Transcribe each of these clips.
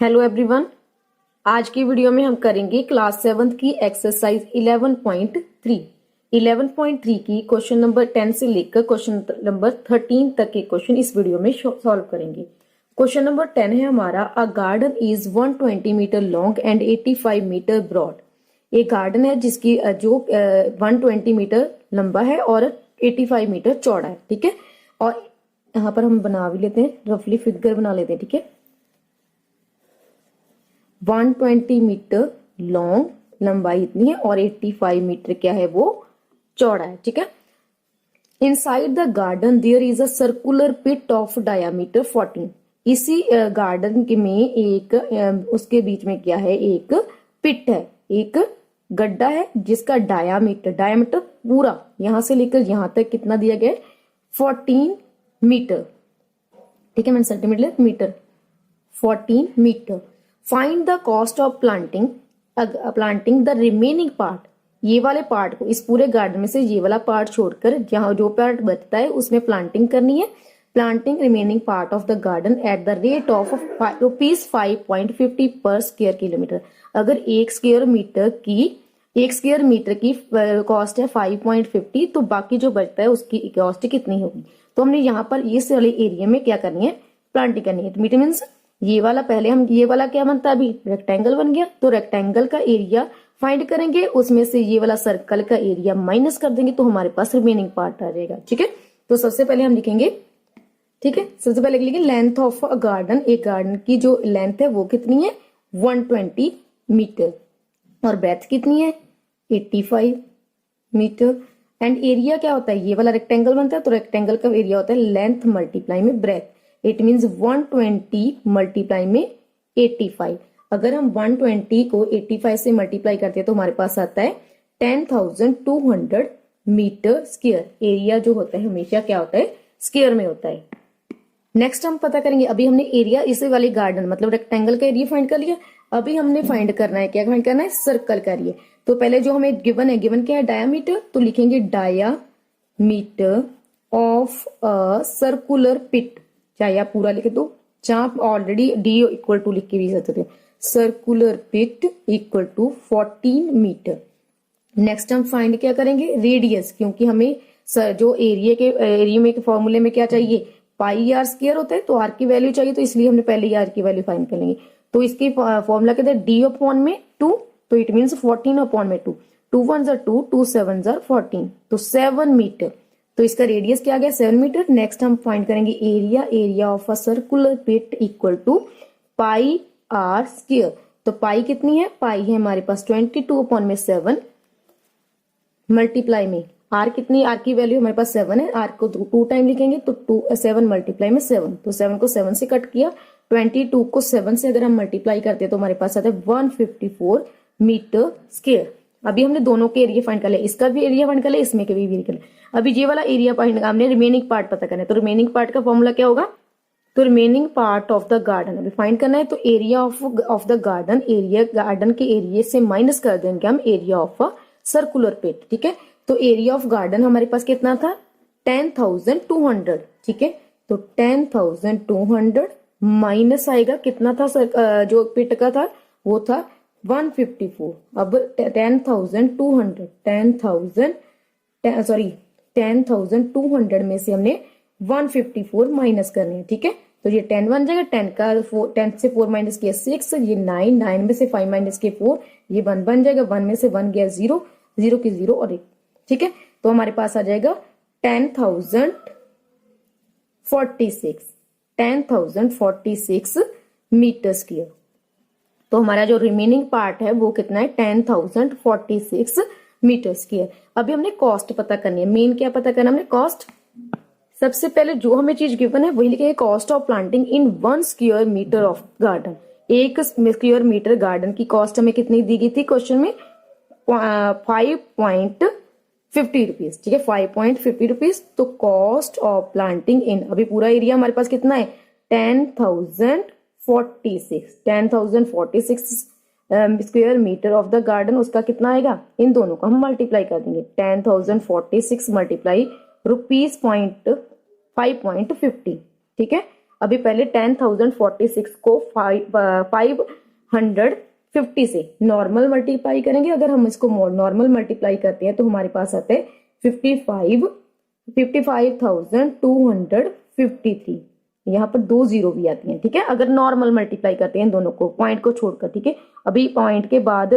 Hello everyone, आज की video में हम करेंगे क्लास 7 की एक्सरसाइज 11.3 की क्वेश्चन नंबर 10 से लेकर क्वेश्चन नंबर 13 तक के क्वेश्चन इस वीडियो में सॉल्व करेंगे। क्वेश्चन नंबर 10 है हमारा, a garden is 120 metre long and 85 metre broad. एक गार्डन है जिसकी जो 120 मीटर लंबा है और 85 मीटर चौड़ा है, ठीक है। और यहाँ पर हम बना भी लेते हैं, रफली फिगर बना लेते हैं, ठीक है। 120 मीटर लॉन्ग, लंबाई इतनी है, और 85 मीटर क्या है, वो चौड़ा है, ठीक है। Inside the garden there is a circular pit of diameter 14। इसी गार्डन के में एक उसके बीच में क्या है, एक पिट है, एक गड्ढा है जिसका डायामीटर पूरा यहां से लेकर यहां तक कितना दिया गया है, 14 मीटर, ठीक है। मैंने centimetre metre, 14 metre. Find the cost of planting the remaining part. ये वाले पार्ट को, इस पूरे गार्डन में से ये वाला पार्ट छोड़कर जहां जो पार्ट बचता है उसमें प्लांटिंग करनी है। Planting remaining part of the garden at the rate of ₹5.50 पर स्क्वायर किलोमीटर। अगर एक स्क्वायर मीटर की कॉस्ट है 5.50, तो बाकी जो बचता है उसकी कॉस्ट कितनी होगी। तो हमने यहाँ पर इस वाले एरिया में क्या करनी है, प्लांटिंग करनी है। मीटर मीन्स ये वाला, पहले हम ये वाला क्या बनता है, अभी रेक्टेंगल बन गया, तो रेक्टेंगल का एरिया फाइंड करेंगे, उसमें से ये वाला सर्कल का एरिया माइनस कर देंगे, तो हमारे पास रिमेनिंग पार्ट आ जाएगा, ठीक है। तो सबसे पहले हम लिखेंगे, ठीक है, सबसे पहले लिखेंगे लेंथ ऑफ अ गार्डन। एक गार्डन की जो लेंथ है वो कितनी है, 120 मीटर, और ब्रेथ कितनी है, 85 मीटर। एंड एरिया क्या होता है, ये वाला रेक्टेंगल बनता है, तो रेक्टेंगल का एरिया होता है लेंथ मल्टीप्लाई में ब्रेथ। इट मीन्स 120 मल्टीप्लाई में 85। अगर हम 120 को 85 से मल्टीप्लाई करते हैं तो हमारे पास आता है 10,200 मीटर स्क्वायर। एरिया जो होता है हमेशा क्या होता है, स्क्वायर में होता है। नेक्स्ट हम पता करेंगे, अभी हमने एरिया इसे वाले गार्डन मतलब रेक्टेंगल का एरिया फाइंड कर लिया। अभी हमने फाइंड करना है, क्या फाइंड करना है, सर्कल का एरिया। तो पहले जो हमें गिवन है, गिवन क्या है, डायामीटर, तो लिखेंगे डायामीटर ऑफ अ सर्कुलर पिट, चाहे आप पूरा लिख दो, चाहे आप ऑलरेडी डी इक्वल टू लिख के भी सकते हो। Circular pit equal to 14 metre. Next हम फाइंड क्या करेंगे, रेडियस, क्योंकि हमें जो एरिया में फॉर्मूले में क्या चाहिए, पाई आर स्क्वायर होता है, तो आर की वैल्यू चाहिए, तो इसलिए हमने पहले आर की वैल्यू फाइंड कर लेंगे। तो इसकी फॉर्मूला कहते हैं डी अपॉन में 2, तो इट मीन्स 14 अपॉन में 2, 2 1 2, 2 7 14, तो 7 मीटर। तो इसका रेडियस क्या आ गया, 7 मीटर। नेक्स्ट हम फाइंड करेंगे area of a circular pit equal to pi r square. तो पाई कितनी है, पाई है हमारे पास 22 अपॉन में 7 मल्टीप्लाई में आर कितनी, आर की वैल्यू हमारे पास 7 है, आर को 2 टाइम लिखेंगे तो 7 मल्टीप्लाई में 7, तो 7 को 7 से कट किया, 22 को 7 से अगर हम मल्टीप्लाई करते हैं तो हमारे पास आता है 154 मीटर स्क्वायर। अभी हमने दोनों के एरिया फाइंड कर लिया, इसका भी एरिया फाइंड कर लिया, इसमें के भी एरिया कर लिया। अभी ये वाला एरिया फाइंड, हमने रिमेनिंग पार्ट पता करना है, तो रिमेनिंग पार्ट का फॉर्मूला क्या होगा, तो remaining part of the garden अभी फाइंड करना है। तो area of the garden, area garden के एरिया से माइनस कर देंगे हम एरिया ऑफ अ सर्कुलर पिट, ठीक है। तो एरिया ऑफ गार्डन हमारे पास कितना था, 10,200, ठीक है। तो 10,200 माइनस आएगा कितना था, जो पिट का था वो था 154। अब 10,200 में से हमने 154 माइनस करने हैं, ठीक है। तो ये 10 बन जाएगा, 10 से 4 माइनस किया 6, ये 9 में से 5 माइनस किया 4, ये 1 बन जाएगा, 1 में से 1 गया 0, 0 की 0 और 1, ठीक है। तो हमारे पास आ जाएगा 10,046 मीटर स्क्वायर। तो हमारा जो रिमेनिंग पार्ट है वो कितना है, 10,046 मीटर स्क्वायर। अभी हमने कॉस्ट पता करनी है, मेन क्या पता करना हमने, कॉस्ट। सबसे पहले जो हमें चीज गिवन है वही लिखेंगे, cost of planting in 1 square metre of garden. 1 square metre garden की कॉस्ट हमें कितनी दी गई थी क्वेश्चन में, 5.50 रुपीज, ठीक है, 5.50 रुपीज। तो कॉस्ट ऑफ प्लांटिंग इन, अभी पूरा एरिया हमारे पास कितना है, 10,046 square metre of the garden, उसका कितना आएगा, इन दोनों को हम मल्टीप्लाई कर देंगे। 10,046 मल्टीप्लाई रुपीज 5.50, ठीक है। अभी पहले 10,046 को 550 से नॉर्मल मल्टीप्लाई करेंगे। अगर हम इसको नॉर्मल मल्टीप्लाई करते हैं तो हमारे पास आता है 55,253। यहाँ पर 2 जीरो भी आती हैं, ठीक है, अगर नॉर्मल मल्टीप्लाई करते हैं दोनों को पॉइंट को छोड़कर, ठीक है। अभी पॉइंट के बाद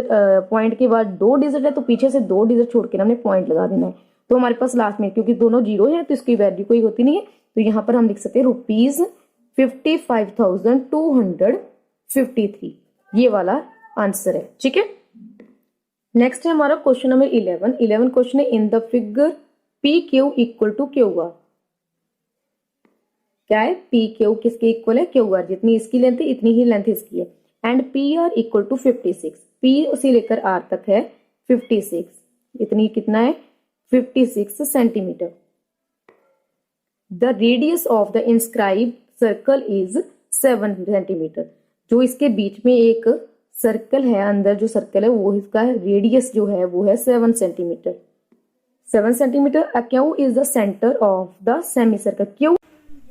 2 डिजिट है तो पीछे से 2 डिजिट छोड़ के हमने पॉइंट लगा देना है। तो हमारे पास लास्ट में, क्योंकि दोनों जीरो है तो इसकी वैल्यू कोई होती नहीं है, तो यहाँ पर हम लिख सकते हैं ₹55,253, ये वाला आंसर है, ठीक है। नेक्स्ट है हमारा क्वेश्चन नंबर 11 क्वेश्चन है, in the figure P Q equal to Q R. क्या है, पी क्यू किसके इक्वल है, क्यू आर, जितनी इसकी लेंथ है इतनी ही लेंथ इसकी है। And P R equal to 56, P से लेकर आर तक है 56, इतनी कितना है 56 centimetre. The radius of the inscribe circle is 7 centimetre. जो इसके बीच में एक सर्कल है, अंदर जो सर्कल है वो इसका रेडियस जो है वो है 7 centimetre. 7 centimetre. Q is the centre of the semi circle,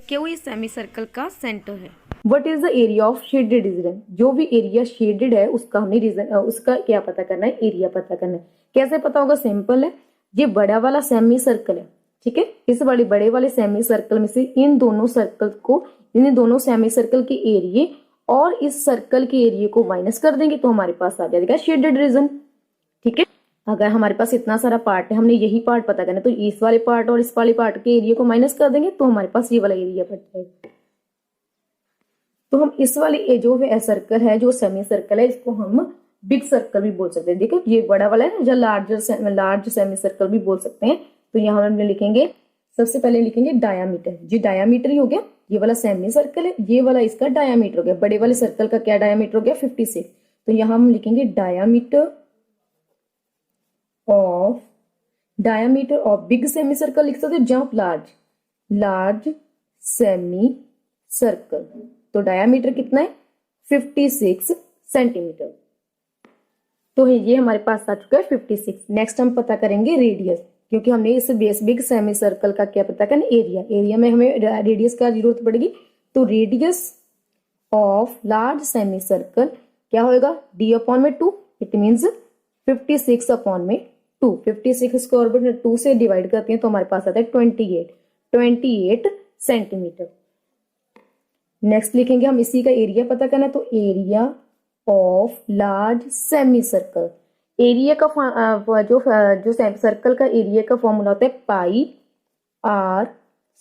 Q इस सेमी सर्कल का सेंटर है। What is the area of shaded region, जो भी एरिया शेडेड है उसका हमने रीजन, उसका क्या पता करना है, एरिया पता करना है। कैसे पता होगा, सिंपल है, ये बड़ा वाला सेमी सर्कल है, ठीक है, इस वाले बड़े वाले सेमी सर्कल में से इन दोनों सर्कल को, इन दोनों सेमी सर्कल के एरिया और इस सर्कल के एरिया को माइनस कर देंगे तो हमारे पास आ जाएगा शेडेड रीजन, ठीक है। अगर हमारे पास इतना सारा पार्ट है, हमने यही पार्ट पता करना है, तो इस वाले पार्ट और इस वाले पार्ट के एरिया को माइनस कर देंगे तो हमारे पास ये वाला एरिया बच जाएगा। तो हम इस वाले जो है सर्कल है, जो सेमी सर्कल है, इसको हम बिग सर्कल भी बोल सकते हैं। देखो ये बड़ा वाला है, या लार्ज सेमी सर्कल भी बोल सकते हैं। तो यहाँ हम लिखेंगे, सबसे पहले लिखेंगे डायामीटर, जी डायामीटर ही हो गया, ये वाला सेमी सर्कल है, ये वाला इसका डायामीटर हो गया। बड़े वाले सर्कल का क्या डायामीटर हो गया 56, तो यहाँ हम लिखेंगे diameter of big semi circle, लिख सकते हो जहाँ लार्ज सेमी सर्कल। तो डायामीटर कितना है 56 सेंटीमीटर। तो ये हमारे पास आ चुका है 56। नेक्स्ट हम पता करेंगे रेडियस, क्योंकि हमने इस बेस बिग सेमी सर्कल का क्या पता करना, एरिया में हमें रेडियस का जरूरत पड़ेगी। तो radius of large semi circle क्या होगा, d अपॉन में 2, इट मीन्स 56 अपॉन में 2। 56 को ऑर्बिट 2 से डिवाइड करते हैं तो हमारे पास आता है 28 सेंटीमीटर। नेक्स्ट लिखेंगे हम इसी का एरिया पता करना है, तो area of large semi circle, area का जो सर्कल का एरिया का फॉर्मूला होता है पाई आर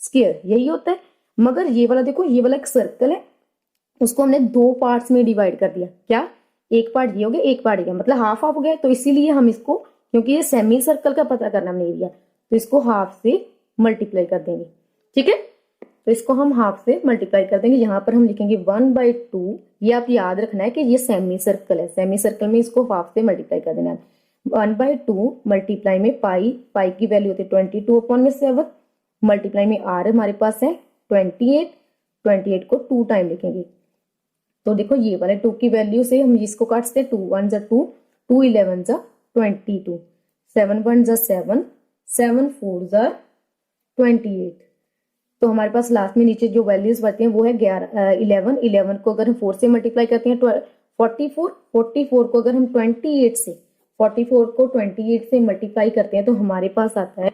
स्क्वायर, यही होता है। मगर ये वाला देखो, ये वाला एक सर्कल है, उसको हमने 2 पार्ट्स में डिवाइड कर दिया। क्या, एक पार्ट ये हो गया, एक पार्ट ये, मतलब हाफ हाफ हो गया। तो इसीलिए हम इसको, क्योंकि ये सेमी सर्कल का पता करना हमने एरिया, तो इसको हाफ से मल्टीप्लाई कर देंगे, ठीक है। तो इसको हम हाफ से मल्टीप्लाई कर देंगे। यहाँ पर हम लिखेंगे 1/2, ये आप याद रखना है कि ये सेमी सर्कल है, सेमी सर्कल में इसको हाफ से मल्टीप्लाई कर देना है। 1/2 मल्टीप्लाई में पाई की वैल्यू होती है 22 अपॉन में 7, मल्टीप्लाई में आर हमारे पास है 28 को 2 टाइम लिखेंगे। तो देखो ये वाले 2 की वैल्यू से हम इसको काटते हैं, 2 1 जा 2, 2 11 जा 22, 7 1 जा 7, 7 4 जा 28। तो हमारे पास लास्ट में नीचे जो वैल्यूज बचती हैं वो है 11 को अगर हम 4 से मल्टीप्लाई करते हैं 44 को अगर हम 44 से मल्टीप्लाई करते हैं तो हमारे पास आता है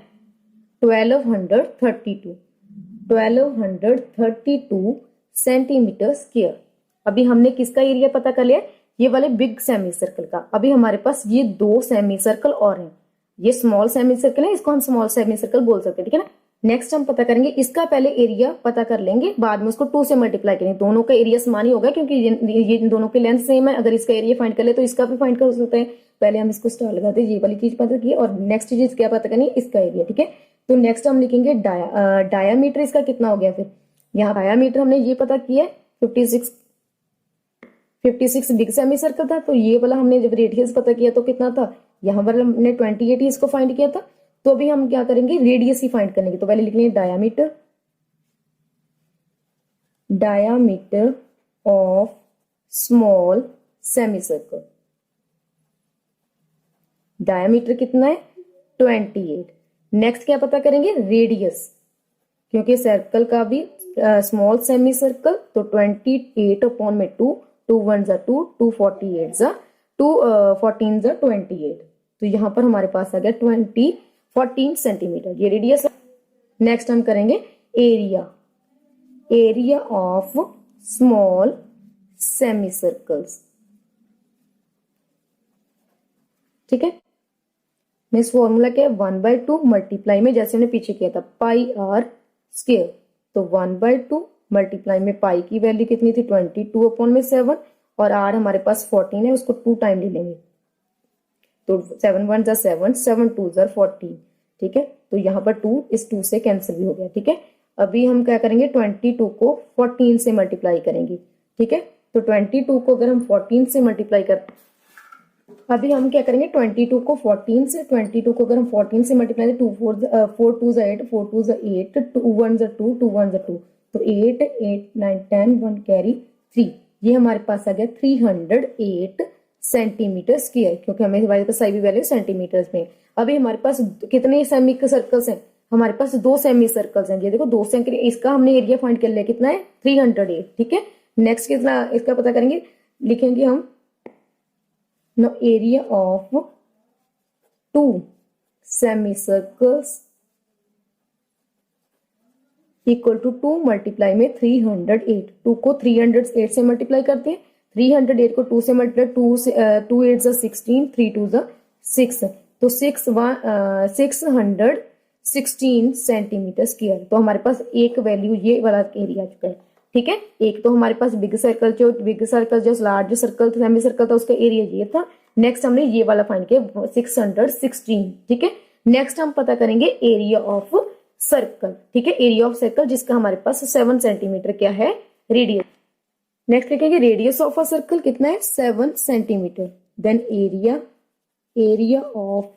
1232 सेंटीमीटर स्क्वायर। अभी हमने किसका एरिया पता कर लिया, ये वाले बिग सेमी सर्कल का। अभी हमारे पास ये 2 सेमी सर्कल और हैं, ये स्मॉल सेमी सर्कल है, इसको हम स्मॉल सेमी सर्कल बोल सकते हैं, ठीक है ना। नेक्स्ट हम पता करेंगे, इसका पहले एरिया पता कर लेंगे, बाद में उसको 2 से मल्टीप्लाई करेंगे। दोनों का एरिया समान ही होगा क्योंकि ये दोनों के लेंथ सेम है। अगर इसका एरिया फाइंड कर ले तो इसका भी फाइंड कर सकते हैं। पहले हम इसको स्टार लगाते हैं, ये वाली चीज पता की, और नेक्स्ट चीज क्या पता करनी है, इसका एरिया, ठीक है। तो नेक्स्ट हम लिखेंगे डायामीटर, इसका कितना हो गया। फिर यहाँ डायामीटर हमने ये पता किया है 56 बिग सेमी सर्कल था, तो ये वाला हमने जब रेडियस पता किया तो कितना था, यहाँ पर हमने 28 ही इसको फाइंड किया था। तो अभी हम क्या करेंगे, रेडियस ही फाइंड करने की। तो पहले लिख लेंगे diameter of small semi circle, diameter कितना है 28। नेक्स्ट क्या पता करेंगे रेडियस, क्योंकि सर्कल का भी स्मॉल सेमी सर्कल तो 28 अपॉन में 2, 2 1 जा 2, 2 48 जा 2 14 जा 28। तो यहाँ पर हमारे पास आ गया 14 सेंटीमीटर, ये रेडियस है। नेक्स्ट हम करेंगे area, area of small semi circles. ठीक है, मीन्स फॉर्मूला क्या है 1/2 मल्टीप्लाई में, जैसे हमने पीछे किया था पाई आर स्क्वायर, तो 1/2 मल्टीप्लाई में पाई की वैल्यू कितनी थी 22 अपॉन में 7, और आर हमारे पास 14 है, उसको 2 टाइम ले लेंगे, तो 7 1 जा 7, 7 2 जा 14। ठीक है, तो यहाँ पर 2 इस 2 से कैंसिल भी हो गया। ठीक है, अभी हम क्या करेंगे 22 को 14 से मल्टीप्लाई करेंगे। ठीक है, तो 22 को अगर हम 14 से मल्टीप्लाई कर, अभी हम क्या करेंगे 22 को 14 से, 22 को अगर हम 14 से मल्टीप्लाई करें 2 4 2 जा 8, 4 2 जा 8, 2 1 जा 2, 2 1 जा 2, तो 8 8 9 10 1 कैरी 3, ये हमारे पास आ गया 308 सेंटीमीटर स्क्वायर, क्योंकि हमें हमारे पास भी वैल्यू सेंटीमीटर्स में। अभी हमारे पास कितने सेमी सर्कल्स हैं, हमारे पास 2 सेमी सर्कल्स हैं, ये देखो 2 से, इसका हमने एरिया फाइंड कर लिया कितना है 308। ठीक है, नेक्स्ट कितना इसका पता करेंगे, लिखेंगे हम now area of 2 semicircles equal to 2 multiply में 308, 2 को 308 से मल्टीप्लाई करते हैं, 308 को 2 से मल्टीप्लाई, 2 8 जा 16, 3 2 जा 6, तो 616 सेंटीमीटर स्क्वायर। तो हमारे पास एक वैल्यू ये वाला एरिया आ चुका है। ठीक है, एक तो हमारे पास बिग सर्कल जो लार्ज सर्कल सेमी सर्कल था उसका एरिया ये था। नेक्स्ट हमने ये वाला फाइंड किया 616। ठीक है, नेक्स्ट हम पता करेंगे एरिया ऑफ सर्कल। ठीक है, एरिया ऑफ सर्कल जिसका हमारे पास 7 सेंटीमीटर क्या है रेडियस। नेक्स्ट लिखेंगे रेडियस ऑफ अ सर्कल कितना है 7 centimetre, then area of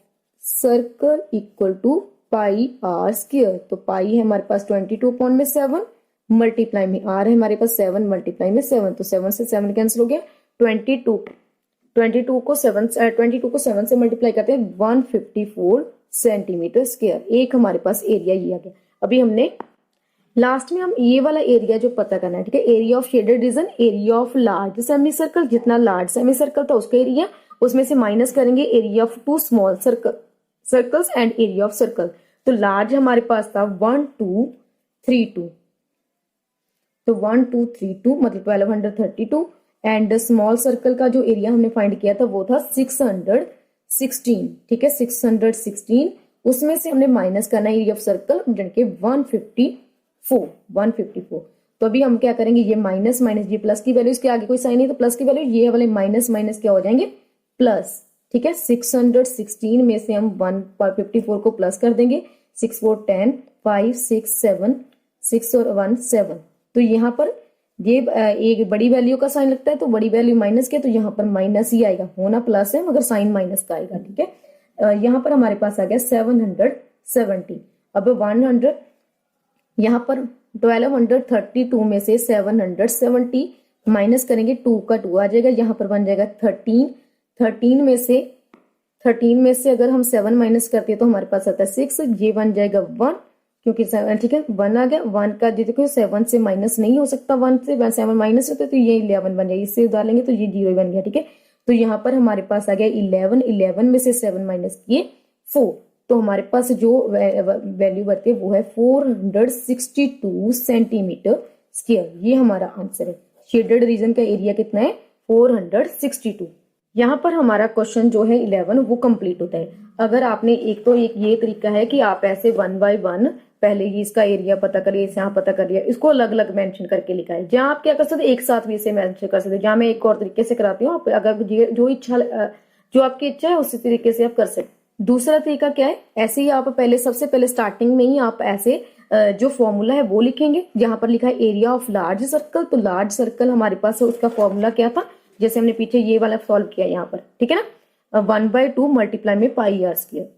circle equal to pi r square, तो पाई है हमारे पास 22 अपॉन में 7 मल्टीप्लाई में आर है हमारे पास 7 मल्टीप्लाई में 7, तो 7 से 7 कैंसिल हो गया, 22 को 7 से मल्टीप्लाई करते हैं 154 सेंटीमीटर स्क्वायर, एक हमारे पास एरिया ये आ गया। अभी हमने लास्ट में हम ये वाला एरिया जो पता करना है। ठीक है, area of shaded region, area of large semi circle, जितना लार्ज सेमी सर्कल था उसका एरिया, उसमें से माइनस करेंगे area of 2 small circles and area of circle. तो लार्ज हमारे पास था 1 2 3 2, तो 1 2 3 2 मतलब 1232, एंड स्मॉल सर्कल का जो एरिया हमने फाइंड किया था वो था 616। ठीक है, 616, उसमें से हमने माइनस करना है एरिया ऑफ सर्कल यानी कि 154। तो अभी हम क्या करेंगे, ये माइनस माइनस, ये प्लस की वैल्यू, इसके आगे कोई साइन नहीं तो प्लस की वैल्यू, ये वाले माइनस माइनस क्या हो जाएंगे प्लस। ठीक है, 616 में से हम 154 को प्लस कर देंगे, 6 4 10, 5 6 7, 6 और 1 7, तो यहाँ पर ये एक बड़ी वैल्यू का साइन लगता है, तो बड़ी वैल्यू माइनस के, तो यहाँ पर माइनस ही आएगा, होना प्लस है मगर साइन माइनस का आएगा। ठीक है, यहाँ पर हमारे पास आ गया 770। अब 100 यहाँ पर 1232 में से 770 माइनस करेंगे, 2 का 2 आ जाएगा, यहाँ पर बन जाएगा 13 में से अगर हम 7 माइनस करते हैं तो हमारे पास आता है 6, ये बन जाएगा 1, क्योंकि 7 ठीक है 1 आ गया, 1 का देखो 7 से माइनस नहीं हो सकता, 1 से 7 माइनस होता है तो ये 11 बन जाएगा, इससे उधार लेंगे तो ये 0 बन गया। ठीक है, तो यहाँ पर हमारे पास आ गया 11 में से 7 माइनस किए 4, तो हमारे पास जो वैल्यू बढ़ती है वो है 462 सेंटीमीटर स्क्वायर, ये हमारा आंसर है। शेडेड रीजन का एरिया कितना है 462। यहाँ पर हमारा क्वेश्चन जो है 11 वो कंप्लीट होता है। अगर आपने एक ये तरीका है कि आप ऐसे 1 बाय 1 पहले ही इसका एरिया पता करिए, इसे यहाँ पता कर लिया, इसको अलग अलग मेंशन करके लिखा है। जहाँ आप क्या कर सकते एक साथ भी इसे मेंशन कर सकते, जहाँ मैं एक और तरीके से कराती हूँ, आप अगर जो आपकी इच्छा है उसी तरीके से आप कर सकते। दूसरा तरीका क्या है, ऐसे ही आप सबसे पहले स्टार्टिंग में ही आप ऐसे जो फॉर्मूला है वो लिखेंगे, जहां पर लिखा है एरिया ऑफ लार्ज सर्कल, तो लार्ज सर्कल हमारे पास उसका फॉर्मूला क्या था, जैसे हमने पीछे ये वाला सॉल्व किया यहाँ पर, ठीक है ना, 1/2 मल्टीप्लाई में पाई आर स्क्वायर।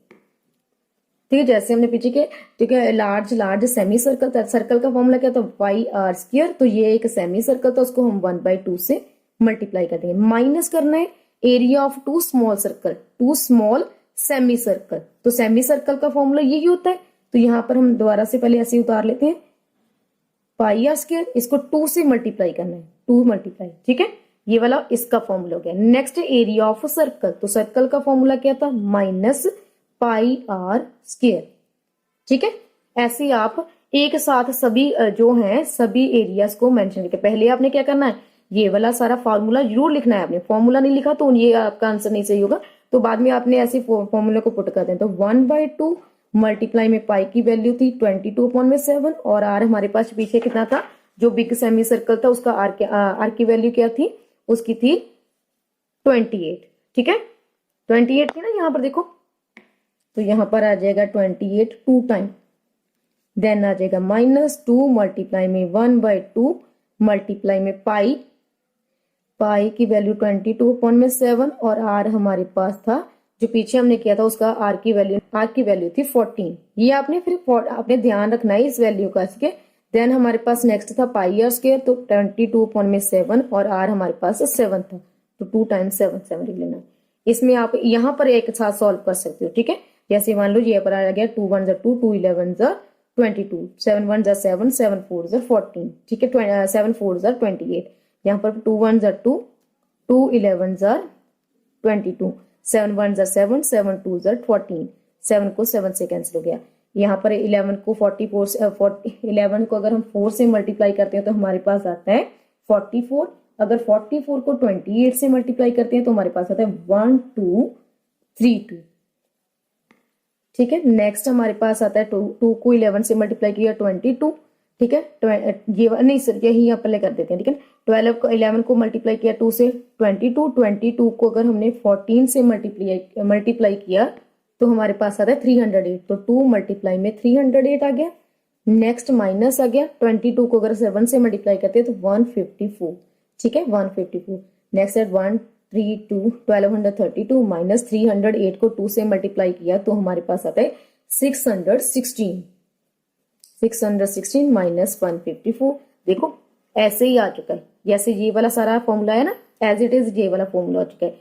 ठीक है, जैसे हमने पीछे के, ठीक है, लार्ज सेमी सर्कल था, सर्कल का फॉर्मूला क्या था पाई आर स्क्वायर, तो ये एक सेमी सर्कल था, उसको हम 1/2 से मल्टीप्लाई कर देंगे। माइनस करना है area of 2 small circle, 2 small semi circle. तो सेमी सर्कल का फॉर्मूला यही होता है। तो यहाँ पर हम दोबारा से पहले ऐसे उतार लेते हैं, पाई आर स्क्वायर, इसको 2 से मल्टीप्लाई करना है, 2 मल्टीप्लाई, ठीक है। ये वाला इसका फॉर्मूला हो गया। नेक्स्ट एरिया ऑफ सर्कल, तो सर्कल का फॉर्मूला क्या था, माइनस पाई आर स्क्वायर, ठीक है। ऐसे ही आप एक साथ सभी जो हैं सभी एरियाज को मेंशन करके, पहले आपने क्या करना है, ये वाला सारा फॉर्मूला जरूर लिखना है। आपने फॉर्मूला नहीं लिखा तो ये आपका आंसर नहीं सही होगा। तो बाद में आपने ऐसे फॉर्मूले को पुट कर दें। तो 1/2 मल्टीप्लाई में पाई की वैल्यू थी 22/7 और आर हमारे पास पीछे कितना था, जो बिग सेमी सर्कल था उसका आर की वैल्यू क्या थी, उसकी थी 28, ठीक है। 28 थी ना यहाँ पर देखो, तो यहाँ पर आ जाएगा 28 2 टाइम, देन आ जाएगा -2 मल्टीप्लाई में 1/2 मल्टीप्लाई में पाई की वैल्यू 22/7 और आर हमारे पास था जो पीछे हमने किया था उसका आर की वैल्यू थी 14। ये आपने फिर आपने ध्यान रखना है इस वैल्यू का, ठीक है। देन हमारे पास नेक्स्ट था पाई आर स्क्वायर, तो 22/7 और आर हमारे पास 7 था, तो 2 टाइम्स 7 लिख लेना। इसमें आप यहाँ पर एक साथ सॉल्व कर सकते हो, ठीक है। जैसे मान लो ये पर आ गया 2 1 2 2 11 22, 7 1 7 7 4 14, ठीक है। 7 4 28, यहाँ पर 2 1 2 2 11 22, 7 1 7 7 2 14, 7 को 7 से कैंसिल हो गया। यहाँ पर 11 को 11 को अगर हम 4 से मल्टीप्लाई करते हैं तो हमारे पास आता है 44। अगर 44 को 28 से मल्टीप्लाई करते हैं तो हमारे पास आता है 1232, ठीक है। नेक्स्ट हमारे पास आता है 2 को 11 से मल्टीप्लाई किया 22, ठीक है। ये नहीं सर, यही यहाँ पहले कर देते हैं, ठीक है। 11 को मल्टीप्लाई किया 2 से 22 को अगर हमने 14 से मल्टीप्लाई किया तो हमारे पास आता है 308, तो 2 मल्टीप्लाई में 308 आ गया। नेक्स्ट माइनस आ गया, 22 को अगर 7 से मल्टीप्लाई करते हैं तो 154, ठीक है, 154। नेक्स्ट है 1232 माइनस 308 को 2 से मल्टीप्लाई किया तो हमारे पास आता है 616 माइनस 154। देखो ऐसे ही आ चुका है, जैसे ये वाला सारा फॉर्मूला है ना, एज इट इज ये वाला फॉर्मूला आ चुका है।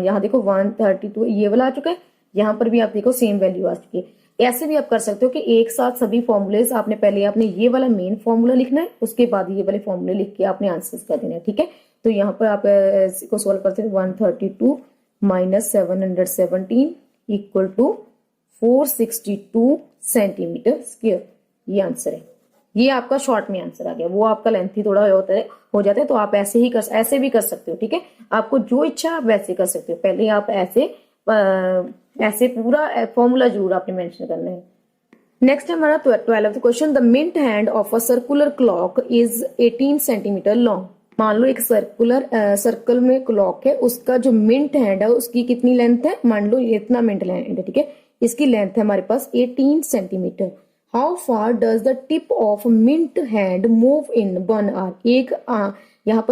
यहाँ देखो 132 ये वाला आ चुका है, यहाँ पर भी आप देखो सेम वैल्यू आ चुकी है। ऐसे भी आप कर सकते हो कि एक साथ सभी फॉर्मूलेस आपने पहले आपने ये वाला मेन फॉर्मूला लिखना है, उसके बाद ये वाले फॉर्मूले लिख के आपने आंसर्स कर देना है, ठीक है। तो यहाँ पर आप इसको सोल्व करते हैं 132 minus 717 equal to 462 centimetre square, ये आंसर है। ये आपका शॉर्ट में आंसर आ गया, वो आपका लेंथी थोड़ा हो जाता है तो आप ऐसे भी कर सकते हो, ठीक है। आपको जो इच्छा आप वैसे कर सकते हो। पहले आप ऐसे पूरा फॉर्मूला जरूर आपने मेंशन करना है। नेक्स्ट हमारा 12th question, the minute hand of a circular clock is 18 centimetre long. मान लो एक सर्कल में क्लॉक है, उसका जो मिंट हैंड है उसकी कितनी लेंथ है, मान लो इतना मिंट लेंथ है, ठीक है। इसकी लेंथ है हमारे पास 18 centimetre. How far does the tip of minute hand move in 1 hour. यहाँ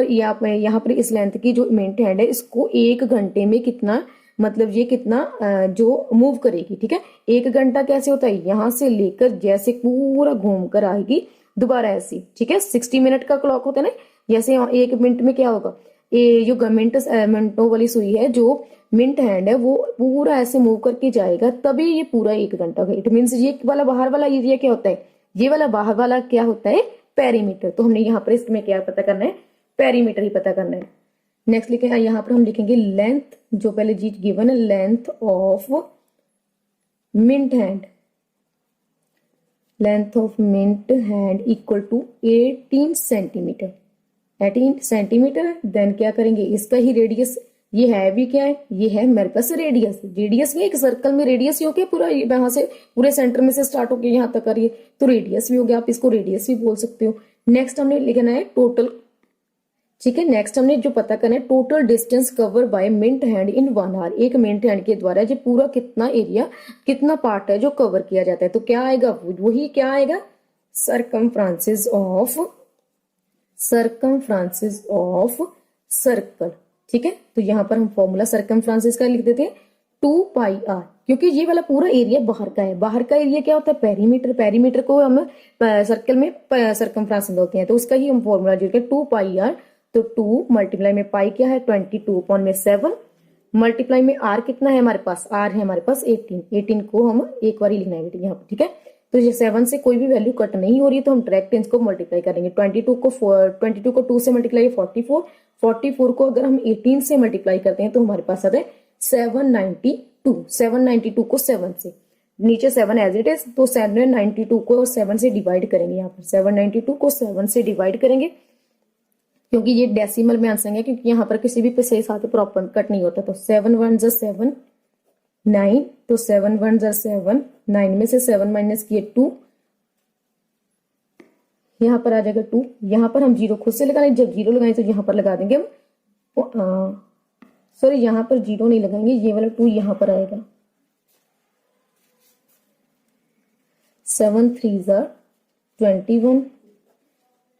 पर इस लेंथ की जो मिंट हैंड है इसको 1 घंटे में कितना, मतलब ये कितना जो मूव करेगी, ठीक है। 1 घंटा कैसे होता है, यहाँ से लेकर जैसे पूरा घूम कर आएगी दोबारा ऐसी, ठीक है। 60 मिनट का क्लॉक होता है ना, जैसे 1 मिनट में क्या होगा, ये जो मिनटों वाली सुई है, जो मिंट हैंड है वो पूरा ऐसे मूव करके जाएगा, तभी ये पूरा 1 घंटा होगा। इट मीन्स ये वाला बाहर वाला एरिया क्या होता है, ये वाला बाहर वाला क्या होता है, पेरीमीटर। तो हमने यहाँ पर इसमें क्या पता करना है, पेरीमीटर ही पता करना है। नेक्स्ट लिखेंगे, यहाँ पर हम लिखेंगे लेंथ, जो पहले चीज गिवन है, length of minute hand equal to 18 centimetre. 18 centimetre है, देन क्या करेंगे, इसका ही रेडियस, ये है भी क्या है, ये है मेरे पास रेडियस भी एक सर्कल में रेडियस ही हो गया पूरा, यहाँ से पूरे सेंटर में से स्टार्ट होकर यहाँ तक करिए तो रेडियस भी हो गया, आप इसको रेडियस भी बोल सकते हो। नेक्स्ट हमने लिखना है टोटल, ठीक है। नेक्स्ट हमने जो पता करना है total distance cover by minute hand in 1 hour. एक मिंट हैंड के द्वारा जो पूरा कितना एरिया, कितना पार्ट है जो कवर किया जाता है, तो क्या आएगा, वही क्या आएगा, सरकमफ्रांसिस ऑफ सर्कल, ठीक है। तो यहाँ पर हम फॉर्मूला सरकमफ्रांसिस का लिख देते हैं 2 पाई आर, क्योंकि ये वाला पूरा एरिया बाहर का है। बाहर का एरिया क्या होता है, पेरीमीटर को हम सर्कल में सरकमफ्रांस बोलते हैं, तो उसका ही हम फॉर्मूला लिखते हैं 2 पाई आर। तो 2 मल्टीप्लाई में पाई क्या है 22/7, मल्टीप्लाई में r कितना है हमारे पास, r है हमारे पास 18 को हम एक बार ही लिखना है बेटे यहाँ पर, ठीक है। तो ये 7 से कोई भी वैल्यू कट नहीं हो रही है तो हम डायरेक्ट इसको मल्टीप्लाई करेंगे। 22 को 2 से मल्टीप्लाई 44 को अगर हम 18 से मल्टीप्लाई करते हैं तो हमारे पास आता है 792 को 7 से, नीचे 7 एज इट इज, तो 792 को 7 से डिवाइड करेंगे। यहाँ पर 792 को 7 से डिवाइड करेंगे क्योंकि ये डेसिमल में आंसर है, क्योंकि यहाँ पर किसी भी पे से साथ प्रॉपर कट नहीं होता। तो 7 1 7 9, तो 7 1 7, 9 में से 7 माइनस किए 2, यहाँ पर आ जाएगा 2। यहाँ पर हम जीरो खुद से लगा लेंगे, जब जीरो लगाएंगे तो यहाँ पर लगा देंगे हम, सॉरी यहाँ पर जीरो नहीं लगाएंगे, ये वाला 2 यहाँ पर आएगा। 7 3 21,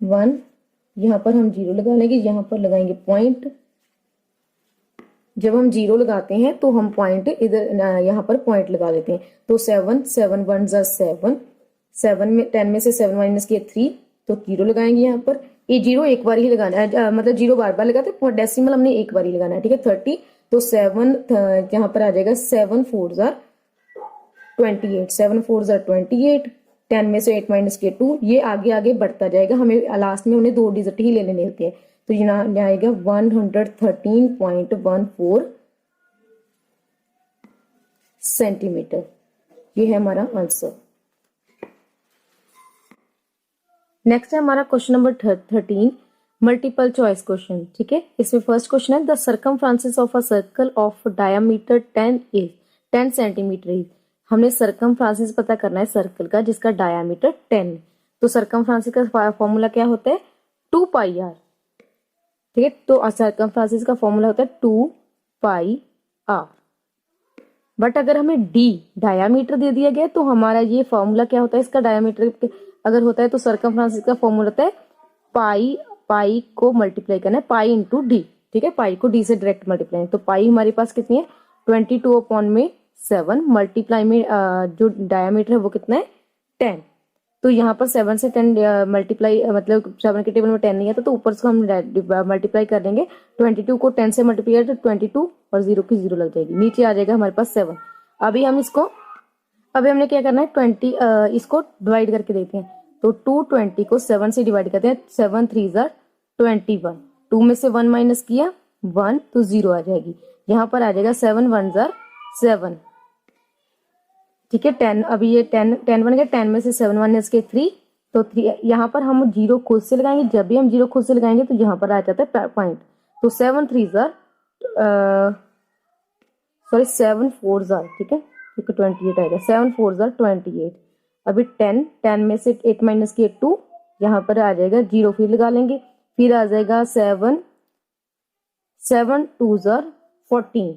1, यहाँ पर हम जीरो लगा लेंगे, यहाँ पर लगाएंगे पॉइंट। जब हम जीरो लगाते हैं तो हम पॉइंट इधर यहाँ पर पॉइंट लगा देते हैं। तो 7 7 1 7, 7 में 10 में से 7 माइनस किए 3, तो जीरो लगाएंगे यहाँ पर। ये जीरो एक बार ही लगाना है, मतलब जीरो बार बार लगाते हैं, डेसिमल हमने एक बार ही लगाना है, ठीक है। 30, तो 7 यहाँ पर आ जाएगा 7 4 28, 7 4 28, 10 में से 8 माइनस किए 2, ये आगे आगे बढ़ता जाएगा, हमें लास्ट में उन्हें 2 डिजिट ही ले लेने होते हैं। तो ये आएगा 113.14 सेंटीमीटर, ये है हमारा आंसर। नेक्स्ट है हमारा question number 13, multiple choice question, ठीक है। इसमें फर्स्ट क्वेश्चन है the circumference of a circle of diameter 10 centimetre is. हमने सर्कमफ्रांसिस पता करना है सर्कल का जिसका डायमीटर 10। तो सर्कमफ्रांसिस का फॉर्मूला क्या होता है, 2 पाई आर, ठीक है। तो सर्कमफ्रांसिस का फॉर्मूला होता है 2 पाई आर। बट अगर हमें डी डायमीटर दे दिया गया तो हमारा ये फॉर्मूला क्या होता है, इसका डायमीटर अगर होता है तो सर्कमफ्रांसिस का फॉर्मूला होता है पाई को मल्टीप्लाई करना है, पाई इंटू डी, ठीक है। पाई को डी से डायरेक्ट मल्टीप्लाई, तो पाई हमारे पास कितनी है 22/7, मल्टीप्लाई में जो डायमीटर है वो कितना है 10। तो यहाँ पर 7 से 10 मल्टीप्लाई, मतलब 7 के टेबल में 10 नहीं आता तो ऊपर से हम मल्टीप्लाई कर देंगे। 22 को 10 से मल्टीप्लाई तो 22 और 0 की 0 लग जाएगी, नीचे आ जाएगा हमारे पास 7। अभी हमने क्या करना है 20 इसको डिवाइड करके देते हैं। तो 220 को 7 से डिवाइड करते हैं, 7 3 21, 2 में से 1 माइनस किया 1, तो 0 आ जाएगी। यहाँ पर आ जाएगा 7 1 7, ठीक है। 10, अभी ये 10 बन गया, 10 में से 7 माइनस के 3, तो 3। यहाँ पर हम जीरो खुद से लगाएंगे, जब भी हम जीरो खुद से लगाएंगे तो यहाँ पर आ जाता है पॉइंट। तो 7 3 7 4, ठीक है, क्योंकि 28 आएगा, 7 4 28। अभी 10 में से 8 माइनस किए 2, यहाँ पर आ जाएगा 0, फिर लगा लेंगे, फिर आ जाएगा 7 2 14,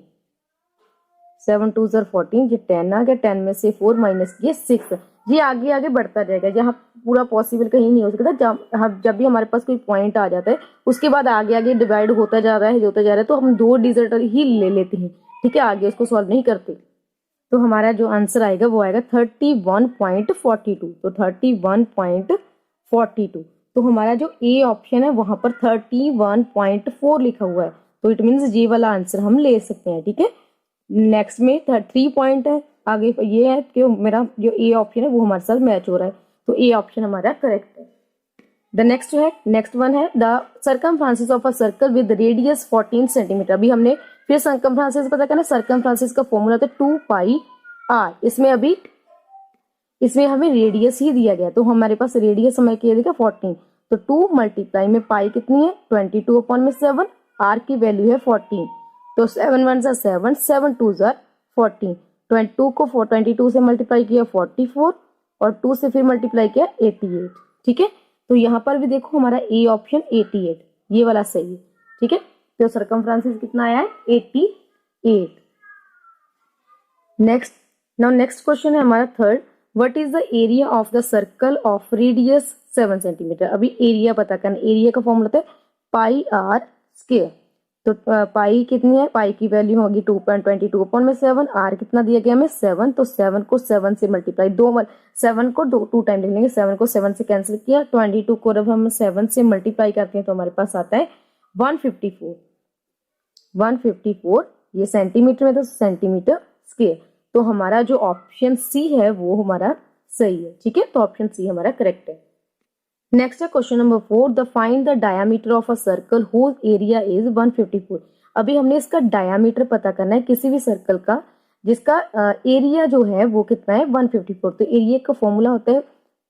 7 2 14, ये 10 आ गया, 10 में से 4 माइनस किए 6, ये आगे आगे बढ़ता जाएगा। जहाँ पूरा पॉसिबल कहीं नहीं हो सकता, जब भी हमारे पास कोई पॉइंट आ जाता है उसके बाद आगे आगे डिवाइड होता जा रहा है तो हम 2 डिजिट ही ले लेते हैं, ठीक है, आगे उसको सॉल्व नहीं करते। तो हमारा जो आंसर आएगा वो आएगा 31.42, तो 31.42। तो हमारा जो ए ऑप्शन है वहां पर 31.4 लिखा हुआ है, तो इट मीन्स ये वाला आंसर हम ले सकते हैं, ठीक है। नेक्स्ट में 3 पॉइंट है, आगे ये है कि मेरा जो ए ऑप्शन है वो हमारे साथ मैच हो रहा है, तो ए ऑप्शन हमारा करेक्ट है। द नेक्स्ट वन है the circumference of a circle with radius 14 centimetre. अभी हमने फिर सर्कमफ्रांसिस पता करना, सर्कमफ्रांसिस का फॉर्मूला था 2 पाई आर। इसमें हमें रेडियस ही दिया गया, तो हमारे पास रेडियस हमें क्या देगा 14, तो 2 मल्टीप्लाई में पाई कितनी है 22/7, आर की वैल्यू है 14, तो 7 1 7, 7 2 14, 22 को 22 से मल्टीप्लाई किया 44 और 2 से फिर मल्टीप्लाई किया 88, ठीक है। तो यहाँ पर भी देखो हमारा ए ऑप्शन 88, ये वाला सही है, ठीक है। तो सर्कमफ्रांसिस कितना आया है 88। नेक्स्ट क्वेश्चन है हमारा third, what is the area of the circle of radius 7 centimetre. अभी एरिया पता करना, एरिया का फॉर्मूला होता है पाई आर स्क्वायर। तो पाई कितनी है, पाई की वैल्यू होगी 2.22/7, आर कितना दिया गया हमें 7, तो 7 को 7 से मल्टीप्लाई 7 को 2 टाइम लिख लेंगे, 7 को 7 से कैंसिल किया, 22 को जब हम 7 से मल्टीप्लाई करते हैं तो हमारे पास आता है 154 ये सेंटीमीटर में तो सेंटीमीटर स्क्वायर। तो हमारा जो ऑप्शन सी है वो हमारा सही है, ठीक है। तो ऑप्शन सी हमारा करेक्ट है। नेक्स्ट है question number 4, the find the diameter of a circle whose area is 154। अभी हमने इसका डायामीटर पता करना है किसी भी सर्कल का जिसका एरिया जो है वो कितना है 154। तो एरिया का फॉर्मूला होता है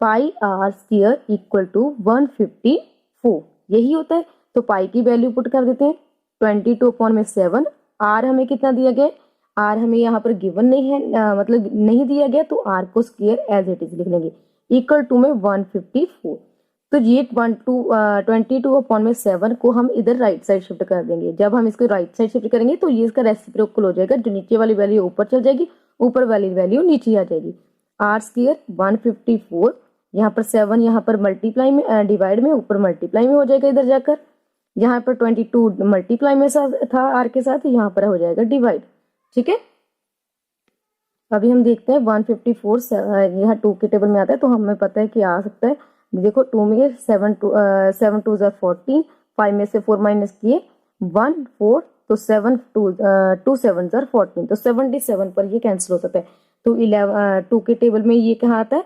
पाई आर स्क्वायर इक्वल टू 154, यही होता है। तो पाई की वैल्यू पुट कर देते हैं 22/7। आर हमें कितना दिया गया, आर हमें यहाँ पर गिवन नहीं है, मतलब नहीं दिया गया, तो आर को स्क्वायर एज इट इज लिख लेंगे, इक्वल टू में 154। तो ये 22/7 को हम इधर राइट साइड शिफ्ट कर देंगे। जब हम इसको राइट साइड शिफ्ट करेंगे तो ये इसका रेसिप्रोकल हो जाएगा, जो नीचे वाली वैल्यू ऊपर चल जाएगी, ऊपर वाली वैल्यू नीचे आ जाएगी। आर स्क्वायर 154, यहाँ पर 7 यहाँ पर मल्टीप्लाई में डिवाइड में, ऊपर मल्टीप्लाई में हो जाएगा इधर जाकर। यहाँ पर 22 मल्टीप्लाई में था आर के साथ, यहाँ पर हो जाएगा डिवाइड, ठीक है। अभी हम देखते हैं 154 यहाँ 2 के टेबल में आता है, तो हमें पता है कि आ सकता है। देखो 2 में 7 2 14, 5 में से 4 माइनस किए 1 4, तो 7 2 7 14, तो 77 पर ये कैंसिल हो सकता है। तो 2 के टेबल में ये कहाँ आता है,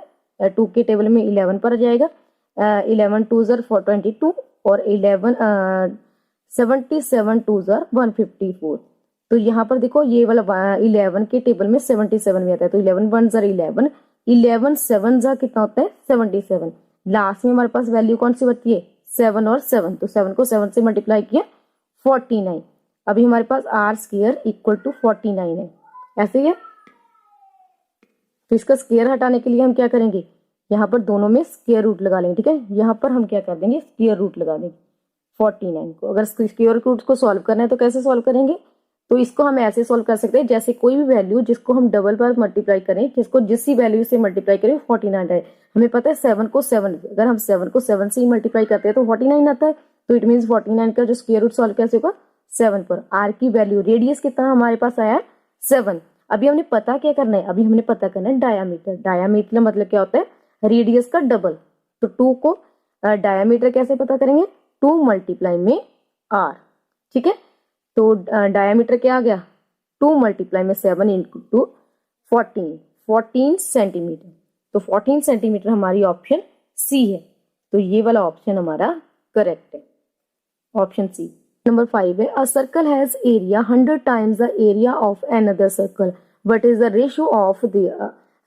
2 के टेबल में 11 पर आ जाएगा। 11 2 22 और 11 77 2 154। तो यहाँ पर देखो ये वाला 11 के टेबल में 77 में आता है, तो 11 1 11, 11 7 कितना होता है 77। लास्ट में हमारे पास वैल्यू कौन सी बची है 7 और 7, तो 7 को 7 से मल्टीप्लाई किया 49। अभी हमारे पास आर स्क्वायर इक्वल टू 49 है, ऐसे ही है। तो इसका स्क्वायर हटाने के लिए हम क्या करेंगे, यहाँ पर दोनों में स्क्वायर रूट लगा लेंगे, ठीक है। यहाँ पर हम क्या कर देंगे स्क्वायर रूट लगा देंगे 49 को। अगर स्क्वायर रूट को सॉल्व करना है तो कैसे सॉल्व करेंगे, तो इसको हम ऐसे सॉल्व कर सकते हैं जैसे कोई भी वैल्यू जिसको हम डबल बार मल्टीप्लाई करें, जिसको जिस वैल्यू से मल्टीप्लाई करें 49 है। हमें पता है 7 को 7, अगर हम 7 को 7 से ही मल्टीप्लाई करते हैं तो 49 आता है। तो इट मीन 49 का जो स्क्वायर रूट सॉल्व कैसे होगा 7 पर। आर की वैल्यू रेडियस कितना हमारे पास आया 7। अभी हमने पता क्या करना है, अभी हमने पता करना है डायामीटर। डायामीटर मतलब क्या होता है रेडियस का डबल। तो 2 को डायामीटर कैसे पता करेंगे 2 मल्टीप्लाई में आर, ठीक है। तो डायामीटर क्या आ गया 2 मल्टीप्लाई में 7 इंटू 14 सेंटीमीटर। तो 14 सेंटीमीटर हमारी ऑप्शन सी है। तो ये वाला ऑप्शन हमारा करेक्ट है, ऑप्शन सी। नंबर 5 है a circle has area 100 times the area of another circle, what is the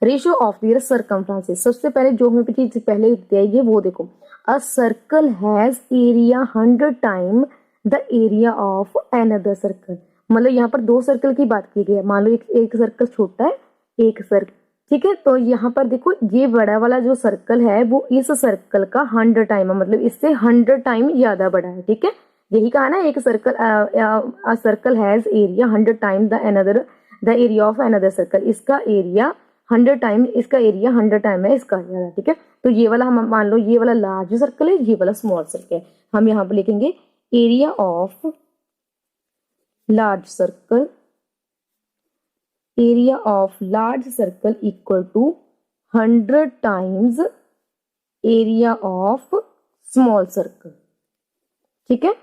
ratio of their circumferences. सबसे पहले जो हमें चीज पहले दिया वो देखो, a circle has area 100 time the area of another circle. मतलब यहाँ पर 2 सर्कल की बात की गई है। मान लो एक सर्कल छोटा है, एक सर्कल, ठीक है। तो यहाँ पर देखो ये बड़ा वाला जो सर्कल है वो इस सर्कल का 100 टाइम है, मतलब इससे 100 टाइम ज्यादा बड़ा है, ठीक है। यही कहा ना एक circle a circle has area 100 time the area of another circle. इसका एरिया 100 टाइम, इसका एरिया 100 टाइम है इसका ज्यादा, ठीक है। तो ये वाला हम मान लो ये वाला लार्ज सर्कल है, ये वाला स्मॉल सर्कल है। हम यहाँ पर लिखेंगे area of large circle, area of large circle equal to 100 times area of small circle, ठीक है।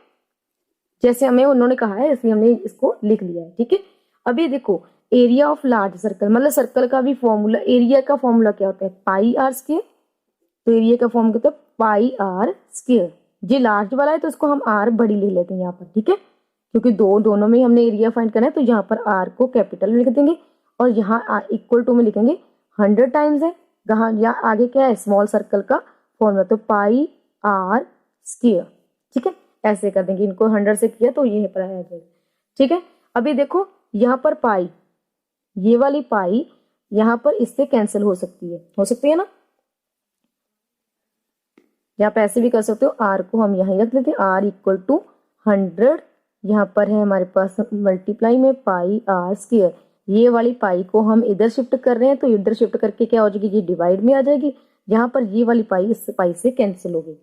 जैसे हमें उन्होंने कहा है इसलिए हमने इसको लिख लिया है, ठीक है। अभी देखो एरिया ऑफ लार्ज सर्कल मतलब सर्कल का भी फॉर्मूला, एरिया का फॉर्मूला क्या होता है पाई आर स्क्वायर। तो एरिया का फॉर्मूला होता है पाई आर स्क्वायर। ये लार्ज वाला है तो इसको हम आर बड़ी ले लेते हैं यहाँ पर, ठीक है, क्योंकि दोनों में हमने एरिया फाइंड करना है। तो यहाँ पर आर को कैपिटल में लिख देंगे और यहाँ इक्वल टू में लिखेंगे 100 टाइम्स है, कहाँ यहाँ आगे क्या है स्मॉल सर्कल का फॉर्मूला, तो पाई आर स्क्वायर, ठीक है। ऐसे कर देंगे, इनको 100 से किया तो ये पर आ जाएगा, ठीक है। अभी देखो यहाँ पर पाई, ये वाली पाई यहाँ पर इससे कैंसिल हो सकती है ना। यहाँ पे ऐसे भी कर सकते हो, आर को हम यहाँ रख देते हैं, आर इक्वल टू 100, यहाँ पर है हमारे पास मल्टीप्लाई में पाई आर स्क्वायर। ये वाली पाई को हम इधर शिफ्ट कर रहे हैं तो इधर शिफ्ट करके क्या हो जाएगी ये डिवाइड में आ जाएगी। यहाँ पर ये वाली पाई इस पाई से कैंसिल होगी,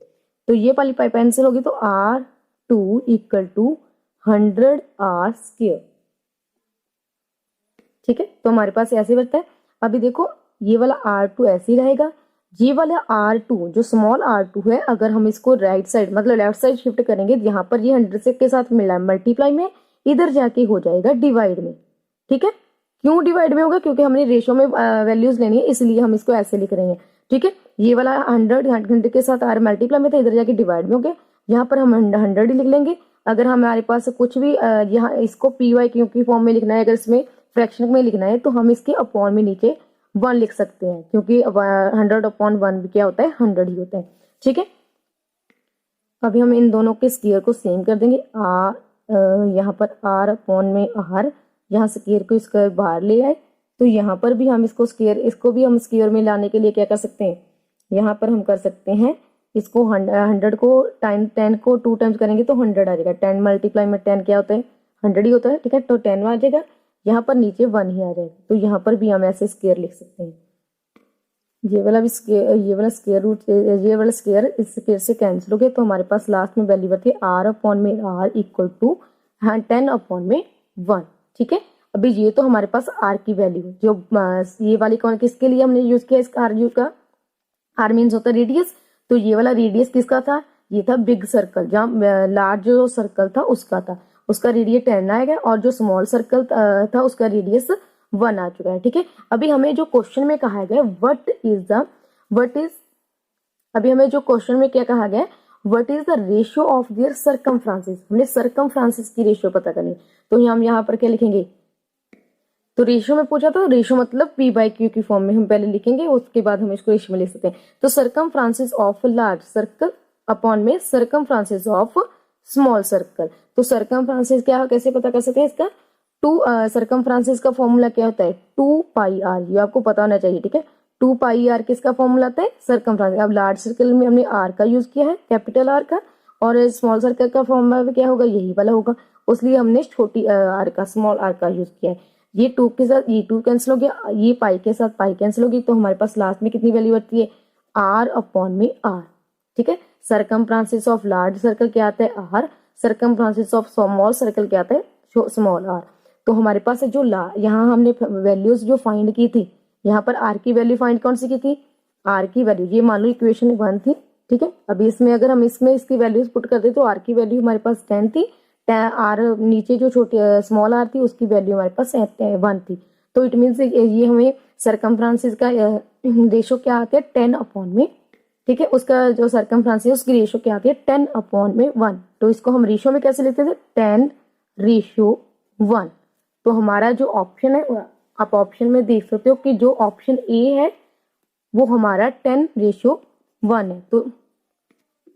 तो ये वाली पाई कैंसिल होगी, तो R2 equal to 100 are square, ठीक है। तो हमारे पास ऐसे बचता है। अभी देखो ये वाला R2 ऐसे ही रहेगा, ये वाला R2 जो स्मॉल R2 है अगर हम इसको राइट साइड मतलब लेफ्ट साइड शिफ्ट करेंगे, यहाँ पर ये 100 से के साथ मिल रहा है मल्टीप्लाई में, इधर जाके हो जाएगा डिवाइड में। ठीक है, क्यों डिवाइड में होगा? क्योंकि हमने रेशो में वैल्यूज लेनी है, इसलिए हम इसको ऐसे लिख रहे हैं। ठीक है, ये वाला 100 के साथ आर मल्टीप्लाई में था, इधर जाके डिवाइड में हो गया। यहाँ पर हम 100 ही लिख लेंगे। अगर हमारे पास कुछ भी यहाँ इसको पी वाई क्यू की फॉर्म में लिखना है, अगर इसमें फ्रैक्शन में लिखना है, तो हम इसके अपॉन में नीचे 1 लिख सकते हैं, क्योंकि 100/1 भी क्या होता है? 100 ही होता है। ठीक है, अभी हम इन दोनों के स्क्वायर को सेम कर देंगे। यहाँ पर r अपॉन में r, यहाँ स्क्वायर को स्क्वायर बाहर ले आए, तो यहाँ पर भी हम इसको भी हम स्क्वायर में लाने के लिए क्या कर सकते हैं? यहाँ पर हम कर सकते हैं इसको 100 को 10 को 2 टाइम्स करेंगे तो 100 आ जाएगा। 10 मल्टीप्लाई में 10 क्या होता है? 100 ही होता है। ठीक है, तो 10 आ जाएगा, यहाँ पर नीचे 1 ही आ जाएगा, तो यहाँ पर भी हम ऐसे स्क्वायर लिख सकते हैं। ये वाला स्क्वायर रूट, ये वाला स्क्वायर इस स्क्वायर से कैंसिल हो गया, तो हमारे पास लास्ट में वैल्यू बची r अपॉन में r इक्वल टू 10 अपॉन में 1। ठीक है, अभी ये तो हमारे पास r की वैल्यू है, जो ये वाली कौन किसके लिए हमने यूज किया इसका r का? r मीन्स होता है रेडियस, तो ये वाला रेडियस किसका था? ये था बिग सर्कल, जहाँ लार्ज जो सर्कल था उसका था, उसका रेडियस 10 आएगा, और जो स्मॉल सर्कल था उसका रेडियस 1 आ चुका है। ठीक है, अभी हमें जो क्वेश्चन में कहा गया अभी हमें जो क्वेश्चन में क्या कहा गया है? What is the ratio of their circumferences. हमने सर्कमफ्रेंसेस की रेशियो पता करनी, तो हम यहाँ पर क्या लिखेंगे? तो रेशियो में पूछा था, रेशियो मतलब पी बाई क्यू की फॉर्म में हम पहले लिखेंगे, उसके बाद हम इसको रेशियो में लिख सकते हैं। तो circumferences of large circle upon में सर्कमफ्रेंसेस ऑफ स्मॉल सर्कल। तो सर्कमफ्रेंसेस क्या कैसे पता कर सकते हैं इसका? सर्कमफ्रेंसेस का फॉर्मूला क्या होता है? 2 पाई आर, ये आपको पता होना चाहिए। ठीक है, 2 पाई आर किसका फॉर्मूला आता है? सर्कमफ्रेंसेस। अब लार्ज सर्कल में हमने आर का यूज किया है, कैपिटल आर का, और स्मॉल सर्कल का फॉर्मूला क्या होगा? यही वाला होगा, इसलिए हमने छोटी आर का, स्मॉल आर का यूज किया है। ये 2 के साथ ये 2 कैंसिल हो गया, ये पाई के साथ पाई कैंसिल होगी, तो हमारे पास लास्ट में कितनी वैल्यू बचती है? r अपॉन में r। ठीक है, सर्कमफ्रेंसेस ऑफ लार्ज सर्कल क्या आता है? r। Circumferences of small circle क्या आता है? Small r। तो हमारे पास जो यहाँ हमने वैल्यूज जो फाइंड की थी, यहाँ पर r की वैल्यू फाइंड कौन सी की थी? r की वैल्यू, ये मान लो इक्वेशन 1 थी। ठीक है, अभी इसमें अगर हम इसमें इसकी वैल्यूज पुट कर दे, तो r की वैल्यू हमारे पास 10 थी, आर नीचे जो छोटी स्मॉल आर थी उसकी वैल्यू हमारे पास 1 थी। तो इट मीन्स ये हमें सर्कमफ्रेंसेस का रेशो क्या आते हैं? 10 अपॉन में। ठीक है, उसका जो सर्कमफ्रेंसेस उसकी रेशो क्या आती है? 10 अपॉन में 1। तो इसको हम रेशो में कैसे लिखते थे? 10:1। तो हमारा जो ऑप्शन है, आप ऑप्शन में देख सकते हो कि जो ऑप्शन ए है वो हमारा 10:1 है,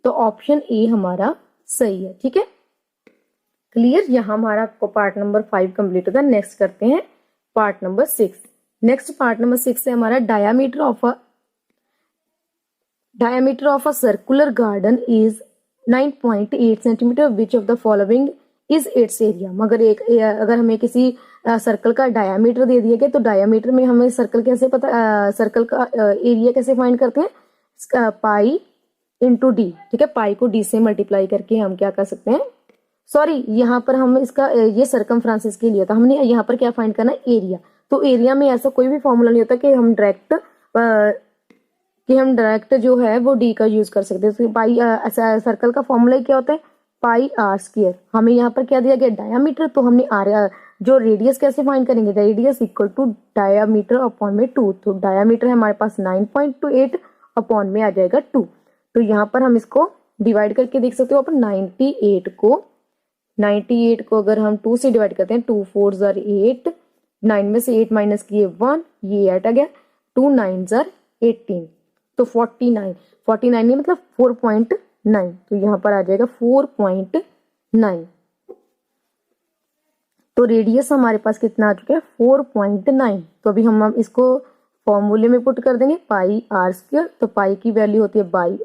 तो ऑप्शन ए हमारा सही है। ठीक है, क्लियर? यहाँ हमारा पार्ट नंबर 5 कंप्लीट होता है। नेक्स्ट करते हैं part number 6। Next part number 6 है हमारा diameter of a circular garden is 9.8 centimetre, which of the following is it's area. मगर अगर हमें किसी सर्कल का डायमीटर दे दिया गया, तो डायमीटर में हमें सर्कल का एरिया कैसे फाइंड करते हैं? Pi into D. ठीक है, पाई को डी से मल्टीप्लाई करके हम क्या कर सकते हैं? सॉरी, यहाँ पर हम इसका ये सर्कमफ्रेंसेस के लिए था, हमने यहाँ पर क्या फाइंड करना है? एरिया। तो एरिया में ऐसा कोई भी फॉर्मूला नहीं होता कि हम डायरेक्ट जो है वो डी का यूज कर सकते हैं। तो पाई सर्कल का फॉर्मूला क्या होता है? पाई आर स्क्वायर। हमें यहाँ पर क्या दिया गया? डायमीटर, तो हमने आर जो रेडियस कैसे फाइंड करेंगे? Radius equal to diameter upon में 2। तो डायमीटर हमारे पास 9.28 अपॉन में आ जाएगा 2। तो यहाँ पर हम इसको डिवाइड करके देख सकते हो। अपन 98 को अगर हम 2 से डिवाइड करते हैं, 2 4 जार 8, 9 में से 8 माइनस किए 1, ये 8 आ गया, 2 9 जार 18, तो 49 नहीं मतलब 4.9, तो यहाँ पर आ जाएगा 4.9। तो रेडियस हमारे पास कितना आ चुका है? 4.9। तो अभी हम इसको फॉर्मूले में पुट कर देंगे, पाई आर स्क्वायर। तो पाई की वैल्यू होती है बाई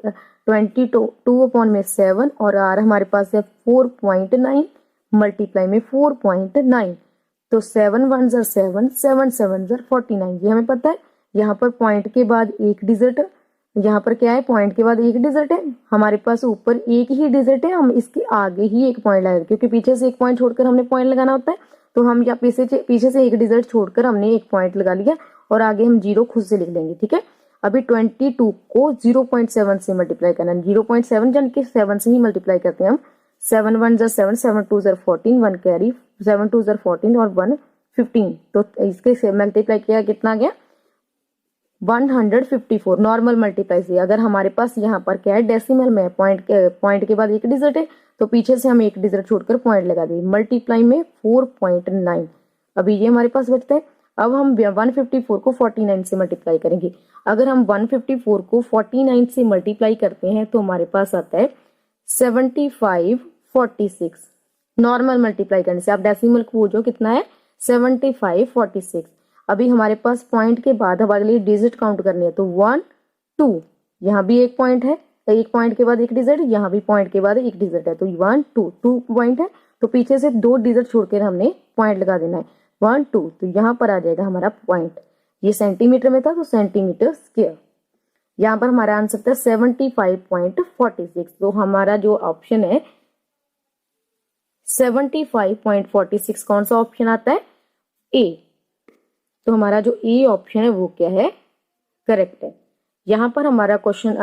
22 अपॉन में 7, और आर हमारे पास है 4.9 मल्टीप्लाई में 4.9, तो 7 1 जार 7, 7 7 जार 49, ये हमें पता है। यहाँ पर पॉइंट के बाद एक डिजिट, यहाँ पर क्या है? पॉइंट के बाद एक डिजिट है, हमारे पास ऊपर एक ही डिजिट है, हम इसके आगे ही एक पॉइंट लगाएंगे, क्योंकि पीछे से एक पॉइंट छोड़कर हमने पॉइंट लगाना होता है। तो हम यहाँ पीछे से एक डिजिट छोड़कर हमने एक पॉइंट लगा लिया, और आगे हम 0 खुद से लिख लेंगे। ठीक है, अभी 22 को 0.7 से मल्टीप्लाई करना है, 0.7 यानी कि 7 से ही मल्टीप्लाई करते हैं हम, 7 1 ज़ा 7, 7 2 ज़ा 14, 1 कैरी, 7 2 ज़ा 14 और 1 15, तो इसके से मल्टीप्लाई किया कितना आ गया 154 नॉर्मल मल्टीप्लाई से। अगर हमारे पास यहाँ पर क्या है डेसिमल में पॉइंट के बाद एक डिजिट है तो पीछे से हम एक डिजिट छोड़कर पॉइंट लगा देंगे, मल्टीप्लाई में 4.9। अभी ये हमारे पास बचता है। अब हम 154 को 49 से मल्टीप्लाई करेंगे। अगर हम 154 को 49 से मल्टीप्लाई करते हैं तो हमारे पास आता है 7546। नॉर्मल मल्टीप्लाई करने से, आप डेसिमल को पूछो कितना है 7546। अभी हमारे पास पॉइंट के बाद अब अगली डिजिट काउंट करनी है तो 1 2, यहाँ भी एक पॉइंट है, एक पॉइंट के बाद एक डिजिट, यहाँ भी पॉइंट के बाद एक डिजिट है, तो 1 2 2 पॉइंट है तो पीछे से 2 डिजिट छोड़कर हमने पॉइंट लगा देना है 1 2, तो यहाँ पर आ जाएगा हमारा पॉइंट। ये सेंटीमीटर में था तो सेंटीमीटर स्क्वायर। यहाँ पर हमारा आंसर था 75.46। तो हमारा जो ऑप्शन है 75.46 कौन सा ऑप्शन आता है ए। तो हमारा जो ए ऑप्शन है वो क्या है करेक्ट है। यहाँ पर हमारा क्वेश्चन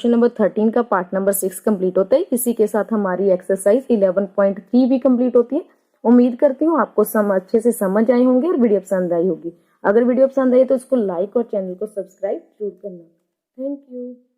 नंबर 13 का पार्ट नंबर 6 कंप्लीट होता है। इसी के साथ हमारी एक्सरसाइज 11.3 भी कंप्लीट होती है। उम्मीद करती हूँ आपको अच्छे से समझ आए होंगे और वीडियो पसंद आई होगी। अगर वीडियो पसंद आई तो इसको लाइक और चैनल को सब्सक्राइब जरूर करना। Thank you.